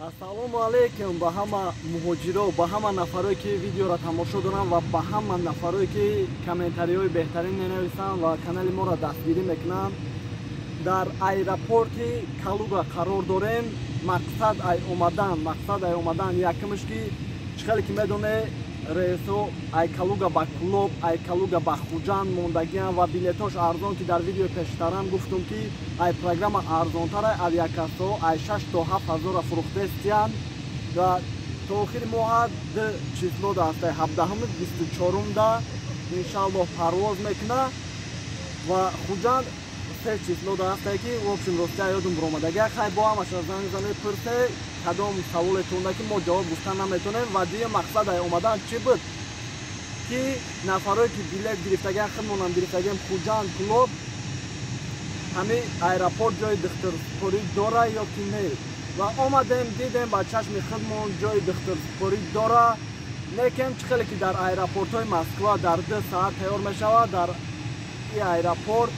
Ассалому алейкум ба ҳама муҳоҷиро, ба ҳама нафаре ки видеоро тамошо доранд ва ба ҳама нафаре ки комментариҳои беҳтарин менависанд ва канали моро дастгирӣ мекунанд. Дар аэропорти Калуга қарор дорем. Мақсад ай омадан якмаш ки чихеле ки медоне рейсо ай Калуга ба Клуб, ай Калуга ба Хуҷанд мондагианд ва билетош арзон ки дар видеои пештарам гуфтум ки ай программа арзонтара авиакассо ай 6 то 7 ҳазора фурӯхтестиянд ва то охири моҳа ду число даста 17-24 иншаллоҳ парвоз мекуна ва Хуҷанд се число даста ки в общем ростия ёдум биромадаги хай бо ҳамаш занг зане пурсе кадом саволетонда ки мо ҷавоб гуфтан наметонем ва дуюм мақсад ай омадан чӣ буд ки нафарое ки билет гирифтагиан худмонам гирифтагием Хуҷанд Клуб ҳамин аэропорт ҷои духтурспорӣ дора ё ки не ва омадем дидем ба чашми худмон ҷои духтурспорӣ дора лекин чихеле ки дар аэропортҳои Москва дар 2 соат тайёр мешавад дар ин аэропорт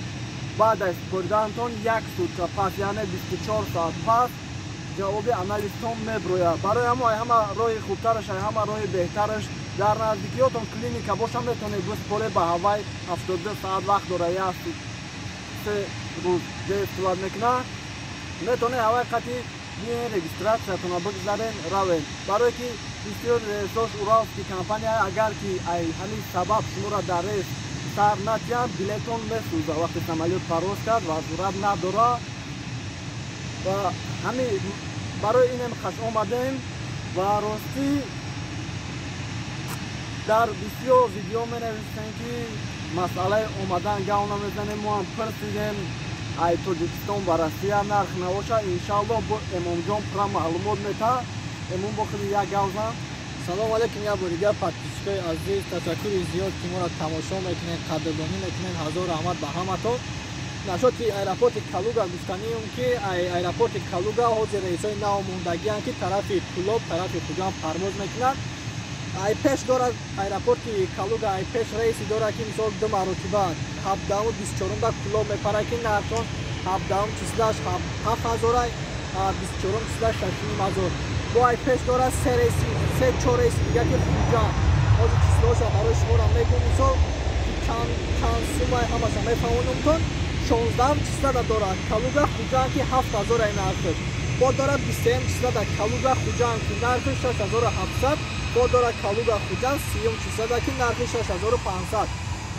баъд аз споридантон 1 сутка пас яъне 24 соат пас ҷавоби анализтон меброяд. Барои ҳама роҳи хубтараш ҳама роҳи беҳтараш дар наздикиётон клиника боша метавонед биспоре ба ҳавай 72 соат вақт дора я 3 рӯз дестилат мекуна метавонед ҳавай қатъи биен регистратсиятона бигзарен равен. Барое ки бисёр рейсош уралский компания агар ки ай ҳамин сабаб шуморо дар рейс сар натиҳад билетон месӯзад вақти самолёт парвоз кард ва зурат надора ва ҳамин барои инем хаш омадем ва ростӣ дар бисёр видео менависем ки масъалаи омадан гав намезанем мо ҳам пирсидем ай Тоҷикистон ба Россия нарх навоша иншаллоҳ бо Эмомҷон пра маълумот мета эмон бо худи як гав зан. салому алейкум як бори дигар подписчикои азиз, ташаккури зиёд ки моро тамошо мекунед, қадрдонӣ мекунед. Ҳазор раҳмат ба ҳаматон. Нашоти аэропорти Калуга гуфтанием ки аэропорти Калуга ҳозир рейсои нав мондагианд ки тарафи Клуб, тарафи Хуҷанд парвоз мекунад. ай пеш дорад аэропорти Калуга ай пеш рейси дорад ки мисол 2 маротиба 17-24 Клуб мепарад ки нархон 17 числаш 7000, 24 числаш 6500. бо ай пеш дорад 3 рейси 3-4 рейси дига ки Хуҷанд ҳозир числоша барои шуморо мегӯм мисол ки чанд сумаи ҳамаша мефаҳмонумтон 16 числада дорад Калуга Хуҷанд ки 7000 ай нархш бо дорад 23 числада Калуга Хуҷанд ки нархш 6700 бо дорад Калуга Хуҷанд 30 числада ки нархш 6500.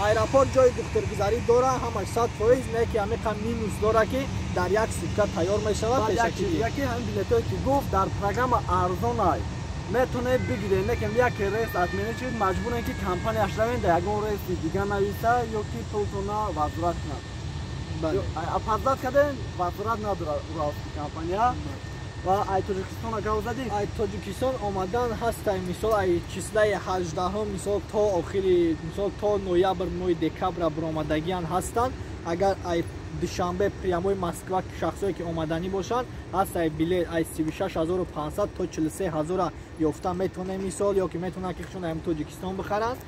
аэропорт ҷои духтургузарӣ дора ҳамаш 100% не ки ҳамиқа минус дора ки дар як сутка тайёр мешавад. Яки ҳамин билетое ки гуфт дар программа арзон ай метавонед бигиред лекин як рейс отменед шуд маҷбурем ки компанияш равен да ягон рейси дига нависа ё ки пултона вазурат кунад. Апаздат кардем вазурат надорад уралский компания ва ай Тоҷикистон гав задӣ. ай Тоҷикистон омадан ҳастай мисол ай числаи 18 мисол то охири мисол то ноябр моҳи декабра биромадагиан ҳастанд. агар ай душанбе прямои Москва шахсое ки омаданӣ бошанд ҳаст ай билет ай 36500 то 43000 ёфта метавонем мисол ё ки метавонанд ки хушон ай Тоҷикистон бихаранд.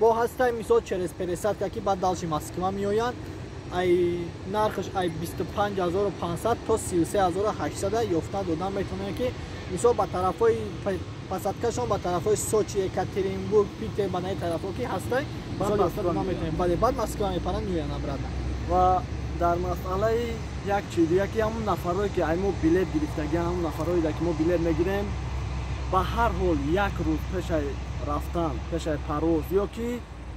бо ҳастай мисол через пересадка ки ба далши Москва меоянд ай нархш ай 25500 то 33800 ёфта додан метавонем ки мисол ба тарафҳои посадкашон ба тарафҳои Сочи, Екатеринбург, Питер ба наи тарафҳо ки ҳастай мисол ёфта додан метавонем. бале баъд Москва мепаранд меоянд обратно. ва дар масъалаи як чиз дига ки ҳамон нафарое ки ай мо билет гирифтагианд ҳамон нафарое ки мо билет мегирем ба ҳар ҳол як рӯз пеш ай рафтан пеш ай парвоз ё ки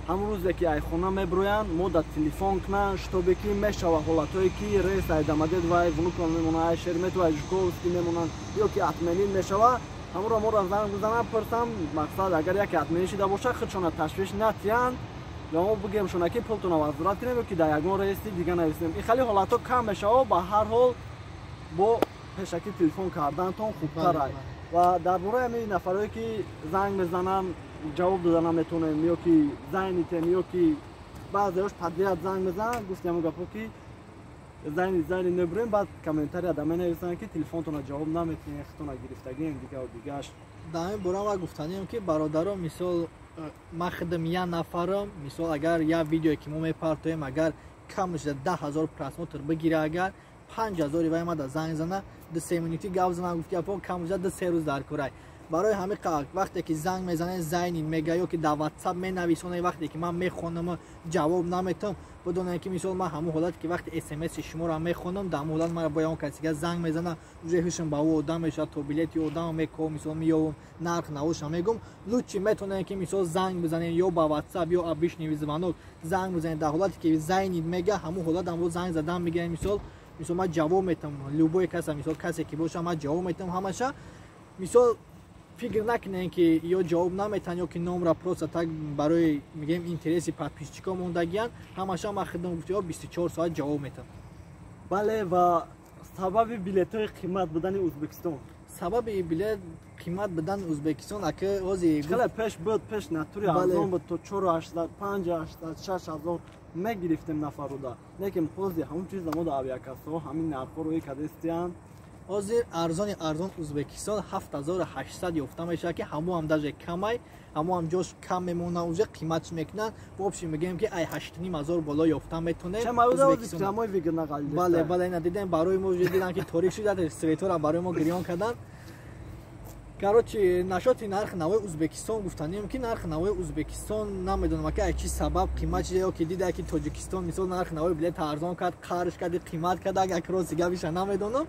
ҳамон рӯзе ки ай хона мебироянд мо да телефон кунанд штобе ки мешава ҳолатое ки рейс ай дамадед вай внукон мемонанд ай Шереметов ай Жуковский мемонанд ё ки атменин мешава ҳамонро моро занг бизанам пурсам мақсад агар яке атменин шида боша худшона ташвиш натиҳанд ё мо бигем шона ки пултона вазурат кунем ё ки дар ягон рейси дига нависем. ин хеле ҳолатҳо кам мешава ба ҳар ҳол бо пешакӣ телефон кардантон хубтар ай ва дар бораи ҳамин нафарое ки занг мезананд ҷавоб дода наметавонем ё ки зайнитем ё ки баъзеҳош подряд занг мезананд гуфтем ҳамон гапҳо ки зайни набурем баъд комментария да менависанд ки телефонтона ҷавоб наметавонем худтона гирифтагием дигаву дигаш. дар ҳамин бора ва гуфтанием ки бародаро мисол ма худам як нафарам мисол агар як видеое ки мо мепартоем агар камш 10000 просмотр бигира агар 5000 вай мада занг зана 2-3 минути гап зана гуфт гапо камуза 2-3 рӯз дар курай барои ҳами вақте ки занг мезанед зайнин мега ё ки дар WhatsApp менависонед вақте ки ман мехонам ҷавоб наметам بدونن که مثال ما همون حالت که وقتی SMS شما رو میخونم در حالت ما با اون کسی که زنگ میزنه روی هوشم با او آدمش تو بلیت یا آدم میکو مثال میام نرخ نوش میگم لوچی میتونن که مثال زنگ بزنین یا با واتساپ یا ابیش نویزوانو زنگ بزنین در حالتی که زنگ میگه همون حالت هم زنگ زدن میگه مثال ما جواب میتم لوبوی کسی مثال کسی که باشه ما جواب میتم همشه مثال فکر نکنین که یا جواب نمیتن یا که نمره پروسه تک برای میگم اینترسی подписчика موندگیان همش ما خدمت گفتیا 24 ساعت جواب میتم. بله و سبب بلیط‌های قیمت بدن ازبکستان سبب بلیط قیمت بدن ازبکستان اگه روزی خیلی پیش نتوری ارزان بود تو 4800 5800 6000 میگرفتیم نفر رو دا لیکن پوزی همون چیز ما دا اویاکاسو همین نرخ روی کدستیان حاضر ارزان ازبکستان 7800 یافته میشه که همو هم درجه کمای همو هم جاش کم میمونه اونجا قیمتش میکنن بابشی میگیم که ای 8500 بالا یافته میتونه چه ازبکستان ما ویگن نقل بله ندیدن برای ما دیدن که تاریخ شده سویتور برای ما گریان کردن короче нашоти нарх навои узбекистон гуфтанем ки нарх навои узбекистон намедонам ки чӣ сабаб қимат шуда ё ки дида ки тоҷикистон мисол нарх навои билет арзон кард қарш карди қимат кард агар рози гапиша намедонам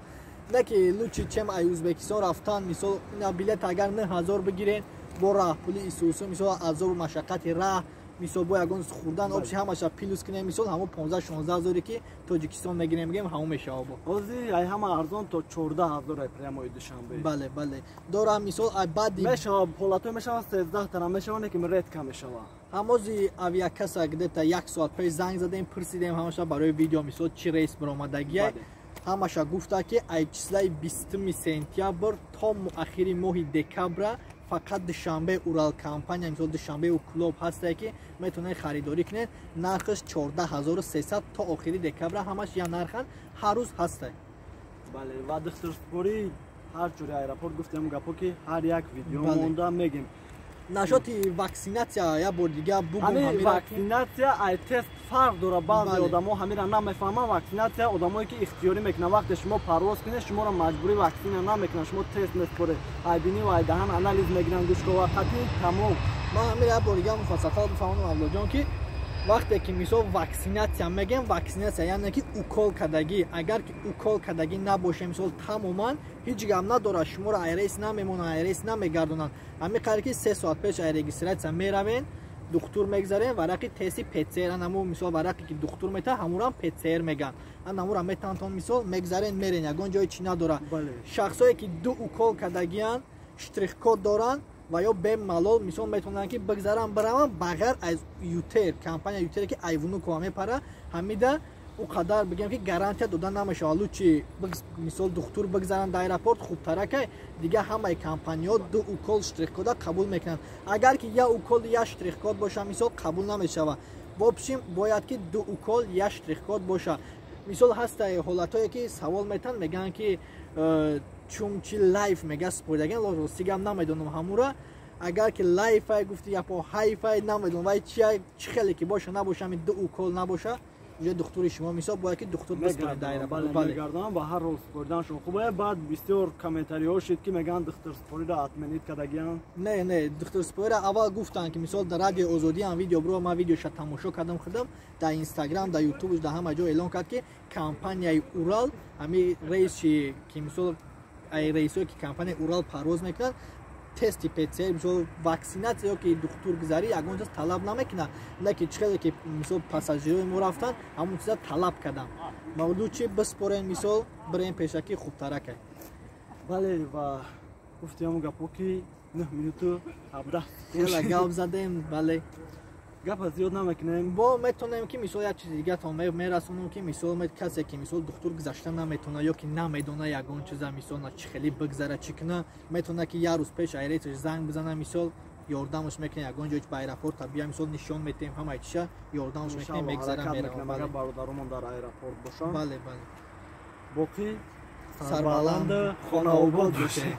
не ки лучи чем ай узбекистон рафтан мисол ина билет агар 9000 бигирен бо раҳпули исӯсу мисол азобу машаққати раҳ мисол бо ягон хурдан обши ҳамаша плюс кинем мисол ҳамо 15-16 ки тоҷикистон мегирем мегем ҳамо мешава ҳозир ай ҳама арзон то 14000 прямои душанбе бале дорам мисол ай баъди мешава ҳолато мешава 13 тана мешава не ки ред кам мешава ҳамози авиакаса где-то 1 соат пеш занг задем пурсидем ҳамаша барои видео мисол чӣ рейс баромадагия ҳамаша гуфта ки ай числаи 20 сентябр то муахири моҳи декабра фақат душанбе урал компания мисол душанбе у клуб ҳасте ки метавонед харидорӣ кунед нархаш 14300 то охири декабра ҳамаш я нархан ҳар рӯз ҳасте бале ва духтурспорӣ ҳар ҷури аэропорт гуфтем гапо ки ҳар як видео монда мегем нашоти ваксинатсия я бор дига бугум ҳамин ваксинатсия ай тест фарқ дора баъзе одамо ҳамира намефаҳманд ваксинатсия одамое ки ихтиёрӣ мекунанд вақте шумо парвоз кунед шуморо маҷбурӣ ваксина намекунанд шумо тест меспоред ай бинӣ ва ай даҳан анализ мегиранд гӯшковақатӣ тамом ман ҳамира я бор дига муфассалтар бифаҳмонам авлоҷон ки вақте ки мисол ваксинатсия мегем ваксинатсия яъне ки укол кардагӣ агар ки укол кардагӣ набоше мисол тамоман ҳеҷ гап надорад шуморо айрейс намемонанд айрейс намегардонанд ҳамин қадр ки 3 соат пеш ай регистратсия меравен духтур мегзарен варақи тести ПЦР анамо мисол варақе ки духтур мета ҳамурам ПЦР меган анамура метавонтон мисол мегзарен мерен ягон ҷое чӣ надора шахсое ки 2 укол кардагиян штрихкод доранд ва ё бемалол мисол метавонанд ки бигзаран бираванд багар аз ютер компания ютер ки айвунукова мепара ҳамида у қадар бигем ки гарантия дода намешавад лучи мисол духтур бигзаранд дар аэропорт хубтарака дига ҳамаи компанияҳо 2 укол штрихкода қабул мекунанд агар ки я укол я штрихкод боша мисол қабул намешавад вобшим бояд ки 2 укол я штрихкод боша мисол ҳаста ҳолатое ки савол метан меган ки чун чи лайф мега спордаген ростигам намедонам ҳамура агар ки лайфай гуфти япо хайфай намедонам вай чӣ хеле ки боша набоша ами 2 укол набоша уже духтури шумо мисол бояд ки духтур бисторад дайра мегардонам ба ҳар роз спорданшон хубая баъд бисёр комментариҳо шид ки меган духтурспориро атменид кардагиян не духтурспориро аввал гуфтанд ки мисол дар радиои озодиам видео бро ма видеоша тамошо кардам худам дар инстаграм дар ютуб дар ҳама ҷо эълон кард ки компанияи урал ҳами рейси ки мисол ай рейсое ки компанияи урал парвоз мекунад тести ПЦР мисол ваксинатсия ё ки духтур гузарӣ ягон чиз талаб намекунад не ки чӣ хеле ки мисол пассажирои мо рафтанд ҳамон чиза талаб кардам мавлуд чи биспорен мисол бирем пешакӣ хубтарака бале ва гуфтем гапо ки 9 минуту 17 хела гап задем бале гапа зиёд намекунем бо метонем ки мисол як чизи дигатон мерасонем ки мисол касе ки мисол духтур гузашта наметона ё ки намедона ягон чиза мисол на чӣ хеле бигзара чӣ куна метавона ки як рӯз пеш айресаш занг бизана мисол ёрдамаш мекунем ягон ҷои ба аэропорт бия мисол нишон метем ҳамаи чиша ёрдамаш мекунем мегзара меравад бародаромон дар аэропорт бошанд бале боқӣ сарбаланду хонаобод бошед.